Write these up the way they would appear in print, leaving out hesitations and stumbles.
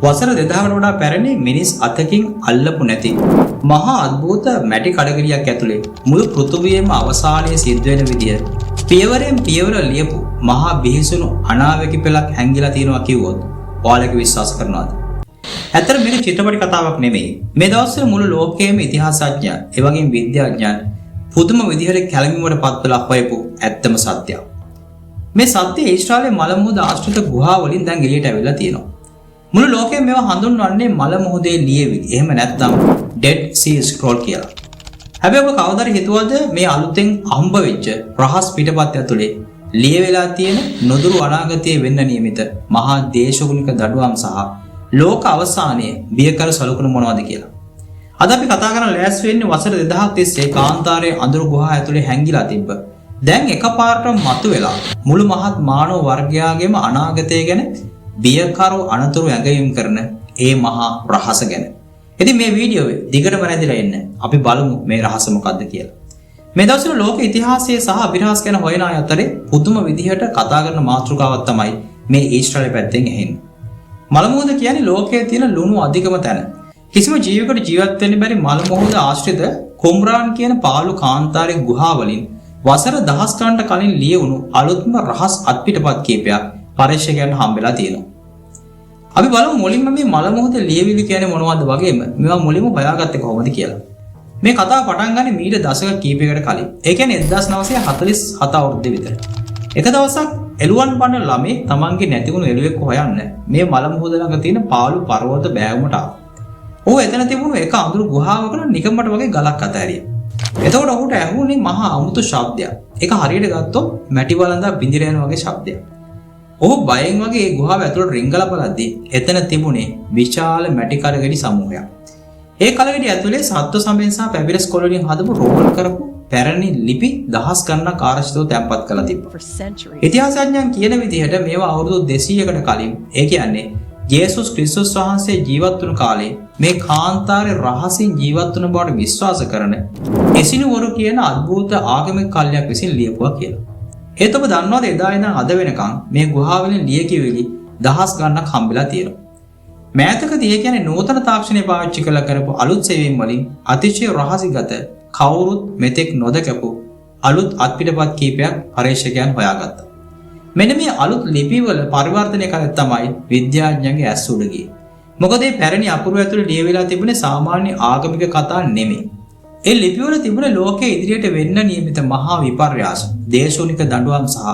වසර 2000කට වඩා පැරණි මිනිස් අතකින් අල්ලපු නැති මහා අద్భుත මැටි කඩගිරියක් ඇතුලේ මුළු පෘථුවියේම අවසානයේ සිද්ධ වෙන විදිය පියවරෙන් පියවර ලියපු මහා බිහිසුණු අනාවැකි පෙළක් හැංගිලා තියෙනවා කිව්වොත් ඔයාලක විශ්වාස කරනවද? ඇත්තට මේක චිත්‍රපට කතාවක් නෙමෙයි. මේ දවස්වල මුළු ලෝකයේම ඉතිහාසඥයන්, ඒ වගේම විද්‍යාඥයන් පුදුම විදිහට කැළඹීමකට පත් වෙලා හොයපු ඇත්තම සත්‍යයක්. මේ සත්‍ය ඊශ්‍රායලයේ මල මුහුද ආශ්‍රිත ගුහා වලින් දැන් එළියට ඇවිල්ලා තියෙනවා. මුළු ලෝකෙම මේවා හඳුන්වන්නේ මල මුහුදේ ලියවිලි. එහෙම නැත්නම් Dead Sea Scroll කියලා. හැබැයි ඔබ කවදාද හිතුවද මේ අලුතෙන් හම්බ වෙච්ච රහස් පිටපත් ඇතුලේ ලියවිලා තියෙන නොදුරු අනාගතයේ වෙන්න නියමිත මහා දේශගුණික දඩුවම් සහ ලෝක අවසානයේ බියකර සලකුණු මොනවද කියලා. අද අපි කතා කරන්න ලෑස්ති වෙන්නේ වසර 2000 තිස්සේ කාන්තාරයේ අඳුරු ගුහා ඇතුලේ හැංගිලා තිබ්බ. දැන් එකපාරටම මතුවෙලා මුළු මහත් මානව වර්ගයාගේම අනාගතය ගැන බියකරු අනතුරු ඇඟවීම් කරන ඒ මහා රහස ගැන. ඉතින් මේ වීඩියෝවේ දිගටම රැඳිලා ඉන්න. අපි බලමු මේ රහස මොකක්ද කියලා. මේ දවස්වල ලෝක ඉතිහාසයේ සහ අභිරහස් ගැන හොයන අය අතරේ පුදුම විදිහට කතා කරන මාතෘකාවක් තමයි මේ ඊශ්‍රායල පැත්තෙන් ඇහෙන්නේ. මල මුහුද කියන්නේ ලෝකයේ තියෙන ලුණු අධිකම තැන. කිසිම ජීවියෙකුට ජීවත් වෙන්න බැරි මල මුහුද ආශ්‍රිත කොම්රාන් කියන පාළු කාන්තාරයේ ගුහාවලින් වසර දහස් ගණනට කලින් ලියවුණු අලුත්ම රහස් අත්පිටපත් කීපයක් පරීක්ෂකයන්ට හම්බෙලා තියෙනවා. අපි බලමු මුලින්ම මේ මල මුහුද ලියවිලි කියන්නේ මොනවද වගේම මේවා මුලින්ම හොයාගත්තේ කොහොමද කියලා. මේ කතාව පටන් ගන්නේ මීට දශක කිහිපයකට කලින්. ඒ කියන්නේ 1947 අවුරුද්දේ විතර. එක දවසක් එළුවන් බඳ ළමේ තමන්ගේ නැති වුණු එළුවෙක් හොයන්න මේ මල මුහුද ළඟ තියෙන පාළු පර්වත බෑවුමට ආවා. ඔහු එතන තිබුණු එක අඳුරු ගුහාවක නිකම්මට වගේ ගලක් අතහැරියා. එතකොට ඔහුට ඇහුනේ මහා අමුතු ශබ්දයක්. ඒක හරියට ගත්තොත් මැටි වළඳා බිඳිර යන වගේ ශබ්දයක්. ඔහු බයෙන් වගේ ඒ ගුහාව ඇතුළට රිංගලා බලද්දී එතන තිබුණේ විශාල මැටි කලගෙඩි සමූහයක්. ඒ කලගෙඩි ඇතුලේ සත්ව සමෙන් සහ පැබිරස් කොළ වලින් හදපු රෝල් කරපු පැරණි ලිපි දහස් ගණනක් ආරක්ෂිතව තැන්පත් කරලා තිබ්බා. ඉතිහාසඥයන් කියන විදිහට මේවා අවුරුදු 200කට කලින්, ඒ කියන්නේ ජේසුස් ක්‍රිස්තුස් වහන්සේ ජීවත් වුණු කාලේ මේ කාන්තාරේ රහසින් ජීවත් වුණ බවට විශ්වාස කරන එසිනුවරු කියන අద్భుත ආගමික කල්යක් විසින් ලියපුවා කියලා. ඒත් ඔබ දන්නවද එදා ඉඳන් අද වෙනකන් මේ ගුහාවලින් ලියකියවිලි දහස් ගණනක් හම්බෙලා තියෙනවා. මෑතකදී ඒ කියන්නේ නූතන තාක්ෂණය පාවිච්චි කරලා කරපු අලුත් සෙවීම් වලින් අතිශය රහසිගත කවුරුත් මෙතෙක් නොදකපු අලුත් අත්පිටපත් කීපයක් පරීක්ෂකයන් හොයාගත්තා. මෙන්න මේ අලුත් ලිපිවල පරිවර්තනය කරලා තමයි විද්‍යාඥයන්ගේ ඇස් උඩ ගියේ. මොකද මේ පැරණි අපුරු ඇතුළේ ලියවිලා තිබුණේ සාමාන්‍ය ආගමික කතා නෙමෙයි. ඒ ලිපිවල තිබුණේ ලෝකයේ ඉදිරියට වෙන්න නියමිත මහා විපර්යාස, දේශෝනික දඬුවම් සහ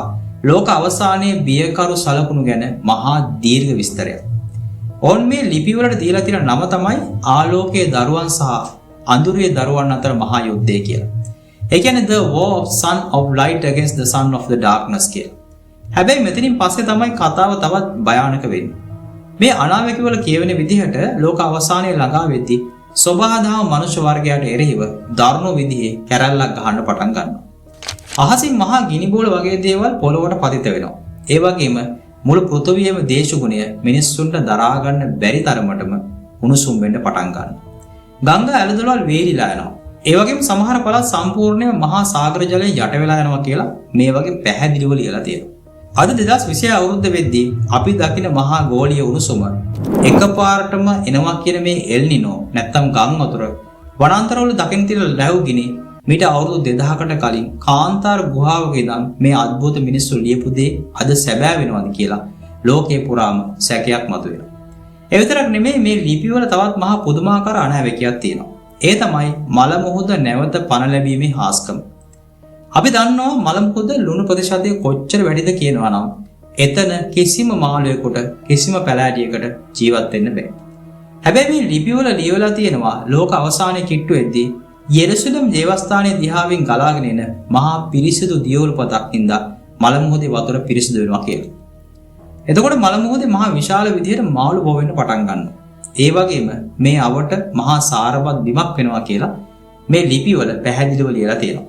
ලෝක අවසානයේ බියකරු සලකුණු ගැන මහා දීර්ඝ විස්තරයක්. ඕන් මේ ලිපිවලට දීලා තියෙන නම තමයි ආලෝකයේ දරුවන් සහ අඳුරේ දරුවන් අතර මහා යුද්ධය කියලා. ඒ කියන්නේ the war of son of light against the son of the darkness කියලා. හැබැයි මෙතනින් පස්සේ තමයි කතාව තවත් භයානක වෙන්නේ. මේ අනාවැකි වල කියවෙන විදිහට ලෝක අවසානයේ ළඟා වෙද්දී සබහාදහම මනුෂ්‍ය වර්ගයට එරෙහිව දරුණු විදිහේ කැරැල්ලක් ගහන්න පටන් ගන්නවා. අහසින් මහා ගිනි බෝල වගේ දේවල් පොළොවට පතිත වෙනවා. ඒ වගේම මුළු පෘථිවියේම දේශගුණය මිනිස්සුන්ට දරා ගන්න බැරි තරමටම උණුසුම් වෙන්න පටන් ගන්නවා. ගංගා ඇලදොලවල් වේලිලා යනවා. ඒ වගේම සමහර පළාත් සම්පූර්ණයෙන්ම මහා සාගර ජලයෙන් යට වෙලා යනවා කියලා මේ වගේ පැහැදිලිව ලියලා තියෙනවා. අද 2026 අවුරුද්ද වෙද්දී අපි දකින මහා ගෝලීය උණුසුම එකපාරටම එනවා කියන මේ එල් නිනෝ නැත්තම් ගම් වතුර වනාන්තරවල දකින්න තියෙන ලැබු ගිනි මීට අවුරුදු 2000කට කලින් කාන්තාර ගුහාවක ඉඳන් මේ අద్భుත මිනිස්සු ලියපු දේ අද සැබෑ වෙනවද කියලා ලෝකේ පුරාම සැකයක් මතුවෙනවා. ඒ විතරක් නෙමෙයි මේ ලිපිවල තවත් මහා පුදුමාකාර අනාවැකියක් තියෙනවා. ඒ තමයි මල මුහුද නැවත පණ ලැබීමේ හාස්කම. අපි දන්නවා මල මුහුද ලුණු ප්‍රතිශතය කොච්චර වැඩිද කියනවා නම් එතන කිසිම මාළුවෙකුට කිසිම පැලෑටියකට ජීවත් වෙන්න බෑ. හැබැයි මේ ලිපිවල ලියවලා තියෙනවා ලෝක අවසානයේ කිට්ටු වෙද්දී යෙරුසලම් දේවස්ථානයේ දිහාවෙන් ගලාගෙන එන මහා පිරිසිදු දියවුල් පතක් හින්දා මල මුහුදේ වතුර පිරිසිදු වෙනවා කියලා. එතකොට මල මුහුදේ මහා විශාල විදිහට මාළු බෝ වෙන්න පටන් ගන්නවා. ඒ වගේම මේ අවට මහා සාරවත් බිමක් වෙනවා කියලා මේ ලිපිවල පැහැදිලිව ලියලා තියෙනවා.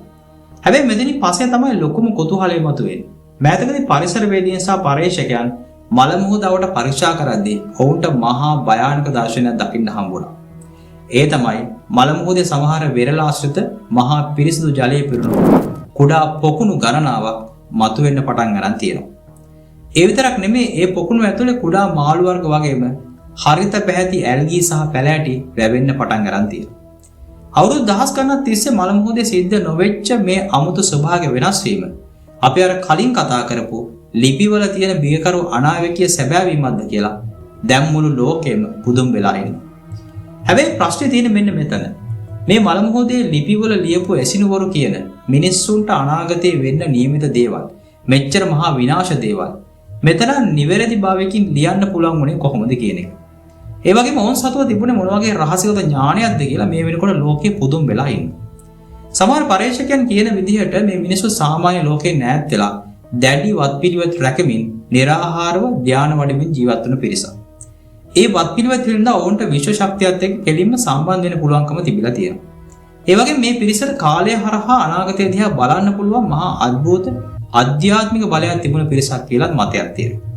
හැබැයි මෙතනින් පස්සේ තමයි ලොකුම කුතුහලය මතුවෙන්නේ. මෑතකදී පරිසරවේදීන් සහ පර්යේෂකයන් මල මුහුද අවට පරීක්ෂා කරද්දී ඔවුන්ට මහා භයානක දර්ශනයක් දකින්න හම්බුණා. ඒ තමයි මල මුහුදේ සමහර වෙරළ ආශ්‍රිත මහා පිරිසිදු ජලයේ පිරුණු කුඩා පොකුණු ගණනාවක් මතුවෙන්න පටන් ගන්න තියෙනවා. ඒ විතරක් නෙමෙයි ඒ පොකුණු ඇතුලේ කුඩා මාළු වර්ග වගේම හරිත පැහැති ඇල්ගී සහ පැලෑටි වැවෙන්න පටන් ගන්න තියෙනවා. අවුරුදු දහස් ගණනක් තිස්සේ මල මුහුදේ සිද්ධ නොවෙච්ච මේ අමුතු ස්වභාවය වෙනස් වීම අපි අර කලින් කතා කරපු ලිපිවල තියෙන බියකරු අනාවැකිය සැබෑවීමක්ද කියලා දැන් මුළු ලෝකෙම පුදුම වෙලා ඉන්නවා. හැබැයි ප්‍රශ්නේ තියෙන්නේ මෙන්න මෙතන. මේ මල මුහුදේ ලිපිවල ලියපු ඇසිනුවරු කියන මිනිස්සුන්ට අනාගතේ වෙන්න නියමිත දේවල් මෙච්චර මහා විනාශ දේවල් මෙතන නිවැරදි භාවයකින් ලියන්න පුළුවන් වුණේ කොහොමද කියන එක. ඒ වගේම ඔවුන් සතුව තිබුණේ මොන වගේ රහසිගත ඥානයක්ද කියලා මේ වෙනකොට ලෝකේ පුදුම වෙලා ඉන්නවා. සමහර පරීක්ෂකයන් කියන විදිහට මේ මිනිස්සු සාමාන්‍ය ලෝකේ නැත් වෙලා දැඩි වත්පිළිවෙත් රැකමින් निराහාරව ධානය වඩමින් ජීවත් වන පිරිසක්. ඒ වත්පිළිවෙත් වලින්ද ඔවුන්ට විශ්ව ශක්තියත් එක්ක කෙලින්ම සම්බන්ධ වෙන්න පුළුවන්කම තිබිලා තියෙනවා. ඒ වගේම මේ පිරිසට කාලය හරහා අනාගතය දිහා බලන්න පුළුවන් මහා අద్భుත ආධ්‍යාත්මික බලයක් තිබුණ පිරිසක් කියලාත් මතයක් තියෙනවා.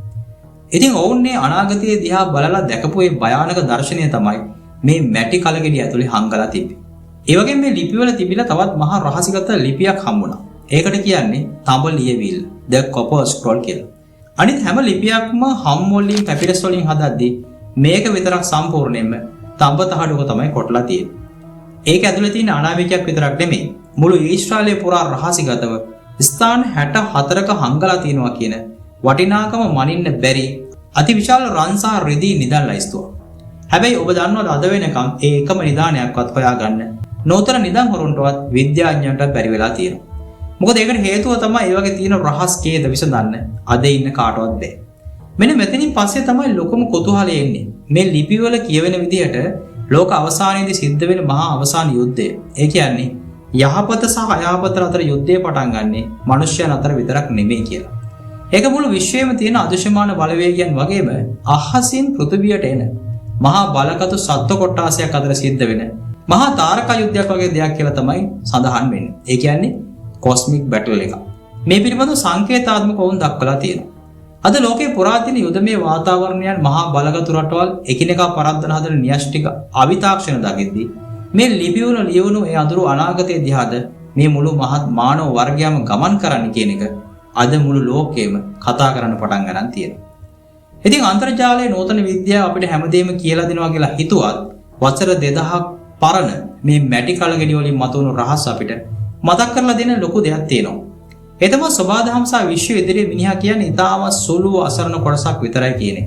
ඉතින් ඔවුන් මේ අනාගතයේ දිහා බලලා දැකපු ඒ භයානක දර්ශනය තමයි මේ මැටි කලගෙඩිය ඇතුලේ හංගලා තිබෙන්නේ. ඒ වගේම මේ ලිපිවල තිබිලා තවත් මහා රහසිගත ලිපියක් හම්බුණා. ඒකට කියන්නේ තඹ ලියවිල් The Copper Scroll කියලා. අනිත් හැම ලිපියක්ම හම් වලින් පැපිරස් වලින් හදද්දී මේක විතරක් සම්පූර්ණයෙන්ම තඹ තහඩුවක තමයි කොටලා තියෙන්නේ. ඒක ඇතුලේ තියෙන අනාවැකියක් විතරක් නෙමෙයි. මුළු ඊශ්‍රායලයේ පුරා රහසිගතව ස්ථාන 64ක හංගලා තියෙනවා කියන වටිනාකම මනින්න බැරි අතිවිශාල රන්සා රිදී නිදන් ලයිස්තුවක්. හැබැයි ඔබ දන්නවද අද වෙනකම් ඒ එකම නිදානයක්වත් හොයාගන්න නූතන නිදන් හොරුන්ටවත් විද්‍යාඥයන්ට බැරි වෙලා තියෙනවා. මොකද ඒකට හේතුව තමයි ඒ වගේ තියෙන රහස් කේද විසඳන්න අද ඉන්න කාටවත් බැහැ. මෙන්න මෙතනින් පස්සේ තමයි ලොකුම කුතුහලය එන්නේ. මේ ලිපිවල කියවෙන විදිහට ලෝක අවසානයේදී සිද්ධ වෙන මහා අවසාන යුද්ධය. ඒ කියන්නේ යහපත සහ අයහපත අතර යුද්ධය පටන් ගන්නෙ මනුෂ්‍යයන් අතර විතරක් නෙමෙයි කියලා. ඒක මුළු විශ්වයේම තියෙන අදෘශ්‍යමාන බලවේගයන් වගේම අහසින් පෘථිවියට එන මහා බලගතු සත්ත්ව කොට්ටාසයක් අතර සිද්ධ වෙන මහා තාරකා යුද්ධයක් වගේ දෙයක් කියලා තමයි සඳහන් වෙන්නේ. ඒ කියන්නේ කොස්මික් බැටල් එක. මේ පිළිබඳව සංකේතාත්මක වුන් දක්වලා තියෙනවා. අද ලෝකේ පුරා තියෙන යුදමය වාතාවරණයන් මහා බලගතු රටවල් එකිනෙකා පරද්දන හදන න්‍යෂ්ටික අවිතාක්ෂණ දකිද්දී මේ ලිපිවල ලියවුණු ඒ අඳුරු අනාගතයේ දිහාද මේ මුළු මහත් මානව වර්ගයම ගමන් කරන්න කියන එක අද මුළු ලෝකෙම කතා කරන්න පටන් ගන්න තියෙනවා. ඉතින් අන්තර්ජාලයේ නූතන විද්‍යාව අපිට හැමදේම කියලා දෙනවා කියලා හිතුවත් වසර 2000ක් පරණ මේ මැටි කලගෙඩි වලින් මතුවුණු රහස් අපිට මතක් කරලා දෙන ලොකු දෙයක් තියෙනවා. ඒ තමයි සබාදහම් සහ විශ්ව ඉදිරියේ මිනිහා කියන්නේ ඊටාම සුළු අසරණ කොටසක් විතරයි කියන්නේ.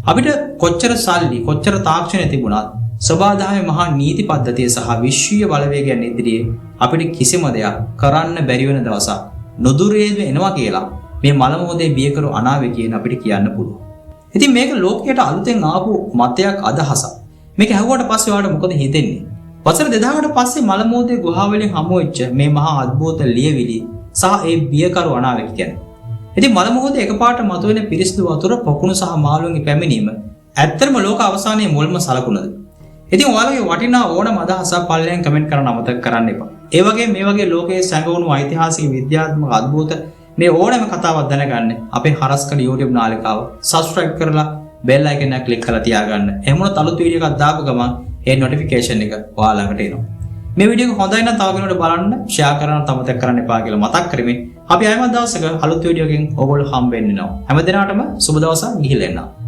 අපිට කොච්චර සල්ලි කොච්චර තාක්ෂණය තිබුණත් සබාදහමේ මහා නීති පද්ධතිය සහ විශ්වීය බලවේගයන් ඉදිරියේ අපිට කිසිම දෙයක් කරන්න බැරි වෙන දවසක් නොදුරේද එනවා කියලා මේ මල මොහොතේ බියකරු අනාවැකියෙන් අපිට කියන්න පුළුවන්. ඉතින් මේක ලෝකයට අලුතෙන් ආපු මතයක් අදහසක්. මේක ඇහුවට පස්සේ ඔයාලට මොකද හිතෙන්නේ? වසර 2000කට පස්සේ මල මොහොතේ ගුහාවලින් හමු වෙච්ච මේ මහා අద్భుත ලියවිලි සහ ඒ බියකරු අනාවැකි කියන්නේ. ඉතින් මල මොහොතේ එකපාරට මතුවෙන පිරිසිදු වතුර පොකුණු සහ මාළුන්ගේ පැමිණීම ඇත්තටම ලෝක අවසානයේ මුල්ම සලකුණද? ඉතින් ඔයාලගේ වටිනා ඕනම අදහසක් පල්ලෙන් කමෙන්ට් කරන්න අමතක කරන්න එපා. ඒ වගේ මේ වගේ ලෝකයේ සැඟවුණු ඓතිහාසික විද්‍යාත්මක අద్భుත මේ ඕනම කතාවක් දැනගන්න අපේ හරස්කඩ YouTube නාලිකාව subscribe කරලා bell icon එක click කරලා තියාගන්න. එහෙම වුණොත් අලුත් වීඩියෝ එකක් දාපු ගමන් ඒ notification එක ඔයාලා ළඟට එනවා. මේ වීඩියෝ එක හොඳයි නම් තව කෙනෙකුට බලන්න share කරන්න අමතක කරන්න එපා කියලා මතක් කරමින් අපි ආයෙත් දවසක අලුත් වීඩියෝ එකකින් ඔයගොල්ලෝ හම්බ වෙන්න වෙනවා. හැම දිනකටම සුබ දවසක් ගිහිල්ලා එන්න.